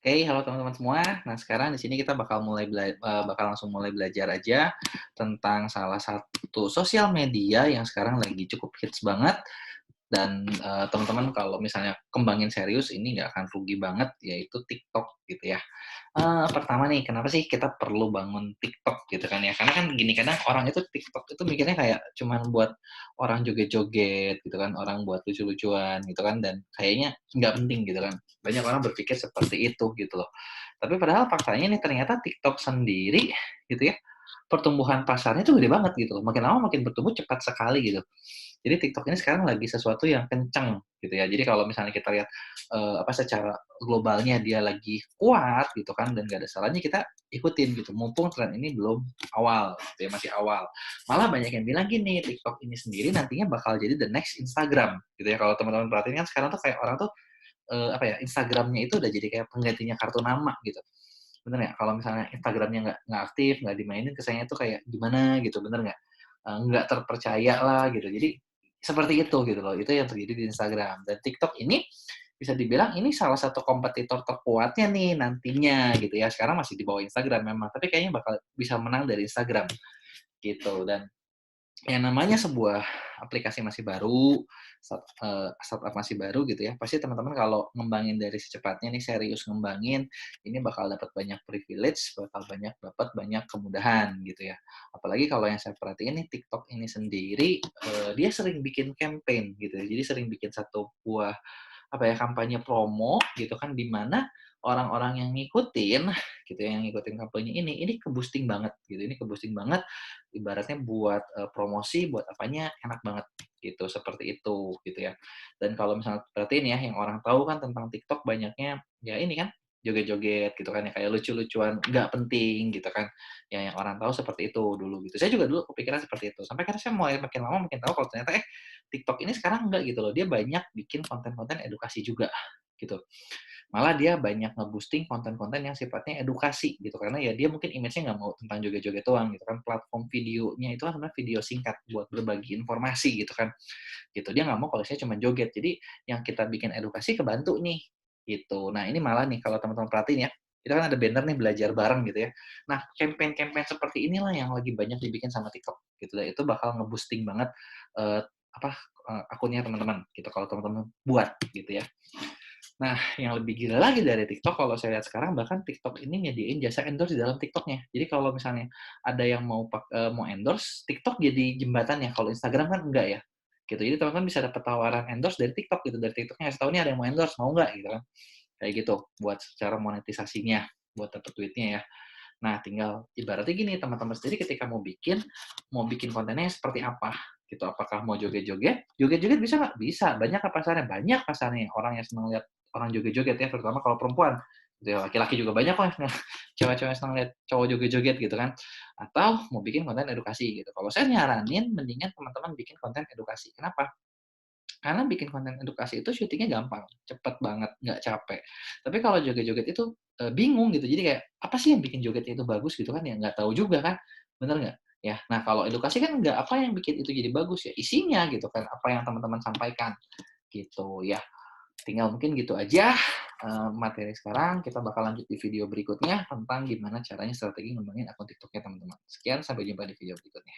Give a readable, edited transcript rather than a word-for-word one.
Hey, halo teman-teman semua. Nah, sekarang di sini kita bakal langsung mulai belajar aja tentang salah satu sosial media yang sekarang lagi cukup hits banget dan, teman-teman kalau misalnya kembangin serius ini nggak akan rugi banget, yaitu TikTok gitu ya. Pertama nih, kenapa sih kita perlu bangun TikTok gitu kan ya, karena kan gini, kadang orang itu TikTok itu mikirnya kayak cuman buat orang joget-joget gitu kan, orang buat lucu-lucuan gitu kan, dan kayaknya nggak penting gitu kan. Banyak orang berpikir seperti itu gitu loh. Tapi padahal faktanya nih ternyata TikTok sendiri gitu ya, pertumbuhan pasarnya tuh gede banget gitu loh, makin lama makin bertumbuh cepat sekali gitu. Jadi TikTok ini sekarang lagi sesuatu yang kenceng gitu ya. Jadi kalau misalnya kita lihat, secara globalnya dia lagi kuat gitu kan dan gak ada salahnya kita ikutin gitu, mumpung tren ini belum awal gitu ya, masih awal. Malah banyak yang bilang gini, TikTok ini sendiri nantinya bakal jadi the next Instagram gitu ya. Kalau teman-teman perhatiin kan sekarang tuh kayak orang tuh, Instagram-nya itu udah jadi kayak penggantinya kartu nama gitu. Bener nggak? Kalau misalnya Instagram-nya nggak aktif, nggak dimainin, kesannya tuh kayak gimana gitu, bener nggak? Nggak terpercaya lah gitu. Jadi seperti itu gitu loh, itu yang terjadi di Instagram. Dan TikTok ini bisa dibilang ini salah satu kompetitor terkuatnya nih nantinya gitu ya. Sekarang masih di bawah Instagram memang, tapi kayaknya bakal bisa menang dari Instagram gitu. Dan yang namanya sebuah aplikasi masih baru, startup masih baru gitu ya, pasti teman-teman kalau ngembangin dari secepatnya nih, serius ngembangin, ini bakal dapat banyak privilege, bakal dapat banyak kemudahan gitu ya. Apalagi kalau yang saya perhatiin nih, TikTok ini sendiri, dia sering bikin campaign gitu ya, jadi sering bikin satu buah kampanye promo gitu kan, di mana orang-orang yang ngikutin gitu ya, yang ngikutin kampanye ini ke-boosting banget gitu, ini ke-boosting banget, ibaratnya buat, promosi, buat apanya enak banget gitu, seperti itu gitu ya. Dan kalau misalnya perhatiin ya, yang orang tahu kan tentang TikTok banyaknya ya ini kan, joget-joget gitu kan ya, kayak lucu-lucuan nggak penting gitu kan, ya yang orang tahu seperti itu dulu gitu. Saya juga dulu kepikiran seperti itu, sampai akhirnya saya mulai makin lama makin tahu kalau ternyata, TikTok ini sekarang enggak gitu loh, dia banyak bikin konten-konten edukasi juga, gitu. Malah dia banyak nge-boosting konten-konten yang sifatnya edukasi gitu, karena ya dia mungkin image-nya nggak mau tentang joget-joget doang gitu kan, platform videonya itu kan sebenarnya video singkat buat berbagi informasi gitu kan, gitu. Dia nggak mau kalau saya cuma joget, jadi yang kita bikin edukasi kebantu nih, gitu. Nah ini malah nih kalau teman-teman perhatiin ya, kita kan ada banner nih belajar bareng gitu ya. Nah campaign-campaign seperti inilah yang lagi banyak dibikin sama TikTok gitu, dan itu bakal nge-boosting banget, eee, apa, akunnya teman-teman gitu, kalau teman-teman buat gitu ya. Nah, yang lebih gila lagi dari TikTok kalau saya lihat sekarang bahkan TikTok ini nyediain jasa endorse di dalam TikTok-nya. Jadi kalau misalnya ada yang mau endorse, TikTok jadi jembatannya, kalau Instagram kan enggak ya, gitu. Jadi teman-teman bisa dapat tawaran endorse dari TikTok gitu, dari TikTok-nya ngasih tahu, "Nih ada yang mau endorse, mau nggak?" Gitu kan. Kayak gitu, buat secara monetisasinya, buat dapet duitnya ya. Nah, tinggal ibaratnya gini, teman-teman sendiri ketika mau bikin kontennya seperti apa, gitu. Apakah mau joget-joget? Joget-joget bisa nggak? Bisa. Banyak nggak pasarnya? Banyak pasarnya. Orang yang senang lihat orang joget-joget ya, terutama kalau perempuan. Gitu ya, laki-laki juga banyak kok yang senang cewek-cewek yang senang lihat cowok joget-joget gitu kan. Atau mau bikin konten edukasi gitu. Kalau saya nyaranin mendingan teman-teman bikin konten edukasi. Kenapa? Karena bikin konten edukasi itu syutingnya gampang, cepet banget, nggak capek. Tapi kalau joget-joget itu, bingung gitu, jadi kayak, apa sih yang bikin jogetnya itu bagus gitu kan ya, nggak tahu juga kan, bener nggak? Ya, nah kalau edukasi kan nggak apa yang bikin itu jadi bagus ya, isinya gitu kan, apa yang teman-teman sampaikan, gitu ya. Tinggal mungkin gitu aja, materi sekarang, kita bakal lanjut di video berikutnya tentang gimana caranya strategi ngembangin akun TikTok-nya teman-teman. Sekian, sampai jumpa di video berikutnya.